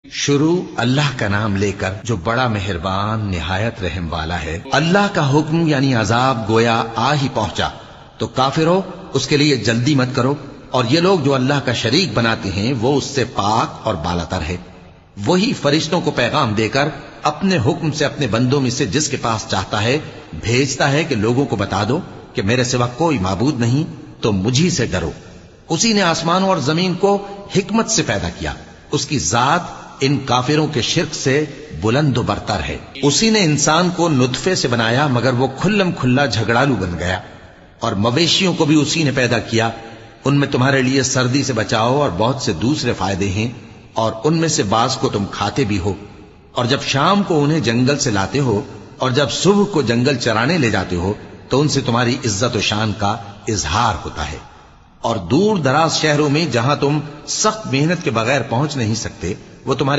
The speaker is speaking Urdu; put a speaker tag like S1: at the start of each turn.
S1: شروع اللہ کا نام لے کر جو بڑا مہربان نہایت رحم والا ہے۔ اللہ کا حکم یعنی عذاب گویا آ ہی پہنچا تو کافرو اس کے لیے جلدی مت کرو، اور یہ لوگ جو اللہ کا شریک بناتے ہیں وہ اس سے پاک اور بالاتر ہے۔ وہی فرشتوں کو پیغام دے کر اپنے حکم سے اپنے بندوں میں سے جس کے پاس چاہتا ہے بھیجتا ہے کہ لوگوں کو بتا دو کہ میرے سوا کوئی معبود نہیں، تو مجھی سے ڈرو۔ اسی نے آسمانوں اور زمین کو حکمت سے پیدا کیا، اس کی ذات ان کافروں کے شرک سے بلند و برتر ہے۔ اسی نے انسان کو نطفے سے بنایا مگر وہ کھلم کھلا جھگڑالو بن گیا، اور مویشیوں کو بھی اسی نے پیدا کیا، ان میں تمہارے لیے سردی سے بچاؤ اور بہت سے دوسرے فائدے ہیں، اور ان میں سے بعض کو تم کھاتے بھی ہو، اور جب شام کو انہیں جنگل سے لاتے ہو اور جب صبح کو جنگل چرانے لے جاتے ہو تو ان سے تمہاری عزت و شان کا اظہار ہوتا ہے۔ اور دور دراز شہروں میں جہاں تم سخت محنت کے بغیر پہنچ نہیں سکتے وہ تمہارے